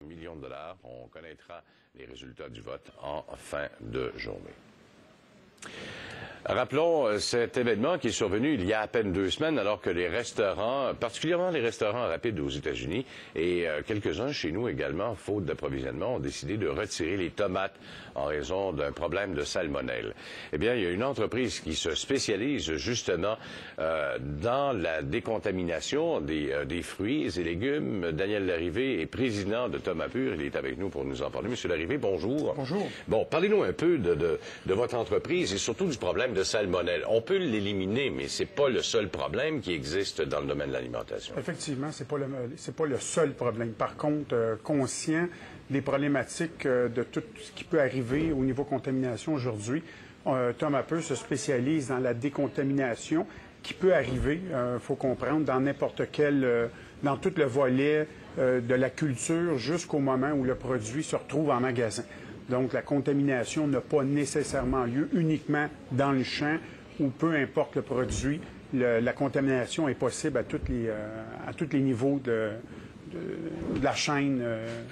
millions de dollars. On connaîtra les résultats du vote en fin de journée. Rappelons cet événement qui est survenu il y a à peine 2 semaines, alors que les restaurants, particulièrement les restaurants rapides aux États-Unis, et quelques-uns chez nous également, faute d'approvisionnement, ont décidé de retirer les tomates en raison d'un problème de salmonelle. Eh bien, il y a une entreprise qui se spécialise justement dans la décontamination des fruits et légumes. Daniel Larrivé est président de Thomas Pur. Il est avec nous pour nous en parler. Monsieur Larrivé, bonjour. Bonjour. Bon, parlez-nous un peu de votre entreprise et surtout du problème de salmonelle. On peut l'éliminer, mais c'est pas le seul problème qui existe dans le domaine de l'alimentation. Effectivement, c'est pas le seul problème. Par contre, conscient des problématiques de tout ce qui peut arriver au niveau contamination aujourd'hui, Thomas Pur se spécialise dans la décontamination qui peut arriver, faut comprendre, dans n'importe quel, dans tout le volet de la culture jusqu'au moment où le produit se retrouve en magasin. Donc, la contamination n'a pas nécessairement lieu uniquement dans le champ ou peu importe le produit. La contamination est possible à tous les niveaux de la chaîne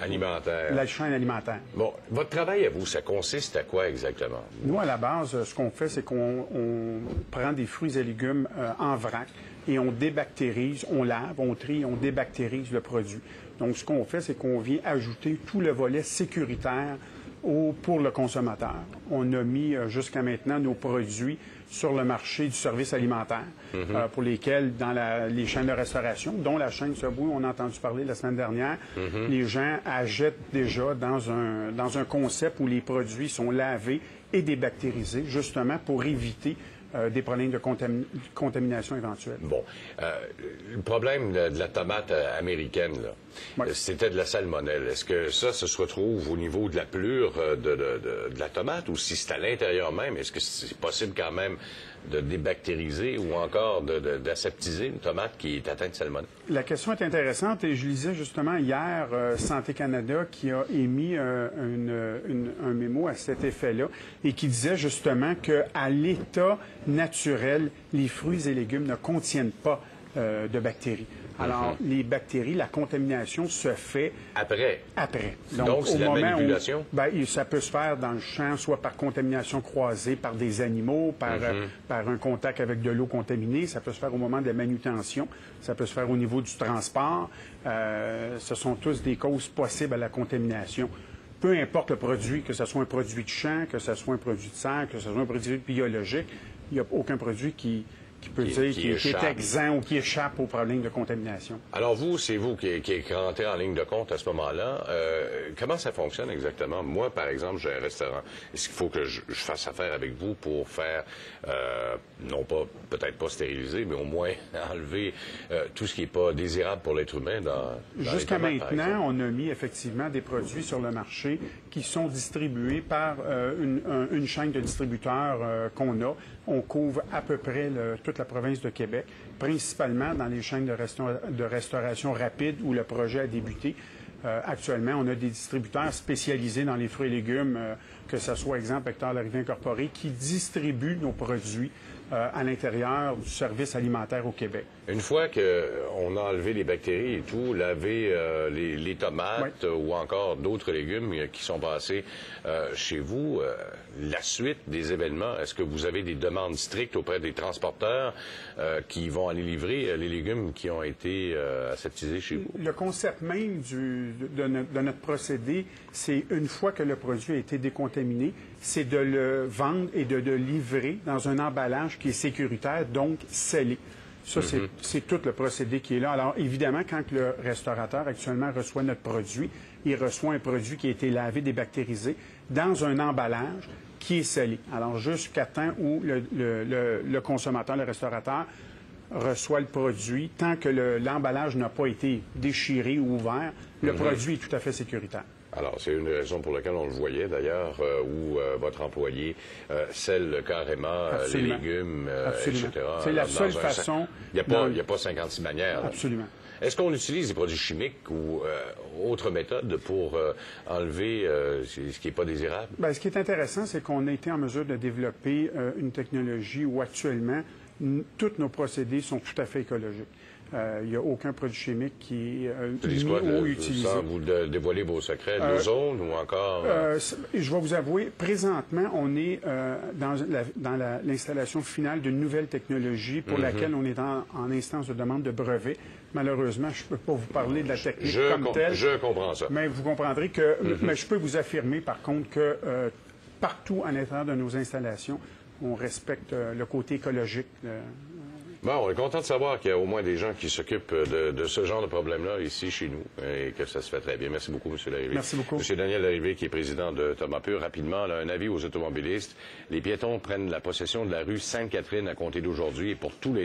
alimentaire. La chaîne alimentaire. Bon, votre travail à vous, ça consiste à quoi exactement? Nous, à la base, ce qu'on fait, c'est qu'on prend des fruits et légumes en vrac et on débactérise, on lave, on trie, on débactérise le produit. Donc, ce qu'on fait, c'est qu'on vient ajouter tout le volet sécuritaire pour le consommateur. On a mis jusqu'à maintenant nos produits sur le marché du service alimentaire, pour lesquels, dans les chaînes de restauration, dont la chaîne Subway, on a entendu parler la semaine dernière, les gens achètent déjà dans un concept où les produits sont lavés et débactérisés, justement pour éviter des problèmes de contamination éventuelle. Bon. Le problème de la tomate américaine, là, oui, c'était de la salmonelle. Est-ce que ça se retrouve au niveau de la pelure de la tomate ou si c'est à l'intérieur même? Est-ce que c'est possible quand même de débactériser ou encore d'aseptiser une tomate qui est atteinte de salmonelle? La question est intéressante et je lisais justement hier Santé Canada qui a émis un mémo à cet effet-là et qui disait justement qu'à l'état naturel, les fruits et légumes ne contiennent pas de bactéries. Alors, les bactéries, la contamination se fait après. Donc c'est la manipulation? Ça peut se faire dans le champ, soit par contamination croisée par des animaux, par un contact avec de l'eau contaminée. Ça peut se faire au moment de la manutention. Ça peut se faire au niveau du transport. Ce sont tous des causes possibles à la contamination. Peu importe le produit, que ce soit un produit de champ, que ce soit un produit de serre, que ce soit un produit biologique, il n'y a aucun produit qui est exempt ou qui échappe aux problèmes de contamination. Alors vous, c'est vous qui rentrez en ligne de compte à ce moment-là. Comment ça fonctionne exactement? Moi, par exemple, j'ai un restaurant. Est-ce qu'il faut que je fasse affaire avec vous pour faire, non pas, peut-être pas stériliser, mais au moins enlever tout ce qui n'est pas désirable pour l'être humain dans Jusqu'à maintenant, on a mis effectivement des produits sur le marché qui sont distribués par une chaîne de distributeurs qu'on a. On couvre à peu près toute la province de Québec, principalement dans les chaînes de restauration rapide où le projet a débuté. Actuellement, on a des distributeurs spécialisés dans les fruits et légumes, que ce soit, exemple, Hector Larrivé Incorporé, qui distribuent nos produits à l'intérieur du service alimentaire au Québec. Une fois qu'on a enlevé les bactéries et tout, lavé les tomates ou encore d'autres légumes qui sont passés chez vous, la suite des événements, est-ce que vous avez des demandes strictes auprès des transporteurs qui vont aller livrer les légumes qui ont été aseptisés chez vous? Le concept même de notre procédé, c'est une fois que le produit a été décontaminé, c'est de le vendre et de le livrer dans un emballage qui est sécuritaire, donc scellé. Ça, c'est tout le procédé qui est là. Alors, évidemment, quand le restaurateur actuellement reçoit notre produit, il reçoit un produit qui a été lavé, débactérisé, dans un emballage qui est scellé. Alors, jusqu'à temps où le consommateur, le restaurateur, reçoit le produit, tant que l'emballage n'a pas été déchiré ou ouvert, le produit est tout à fait sécuritaire. Alors, c'est une raison pour laquelle on le voyait, d'ailleurs, où votre employé scelle carrément les légumes, etc. C'est la seule façon... Il n'y a pas 56 manières. Là. Absolument. Est-ce qu'on utilise des produits chimiques ou autres méthodes pour enlever ce qui n'est pas désirable? Bien, ce qui est intéressant, c'est qu'on a été en mesure de développer une technologie où actuellement, tous nos procédés sont tout à fait écologiques. Il n'y a aucun produit chimique qui est C'est mis quoi, ou utilisé. sans vous dévoiler vos secrets, l'ozone ou encore... Je vais vous avouer, présentement, on est dans l'installation finale d'une nouvelle technologie pour laquelle on est en instance de demande de brevet. Malheureusement, je ne peux pas vous parler de la technique comme telle. Je comprends ça. Mais vous comprendrez que... Mais je peux vous affirmer, par contre, que partout à l'intérieur de nos installations, on respecte le côté écologique. Bon, on est content de savoir qu'il y a au moins des gens qui s'occupent de ce genre de problème-là ici, chez nous, et que ça se fait très bien. Merci beaucoup, M. Larrivé. Merci beaucoup. M. Daniel Larrivé, qui est président de Thomas Pur. Rapidement, là, un avis aux automobilistes. Les piétons prennent la possession de la rue Sainte-Catherine à compter d'aujourd'hui et pour tous les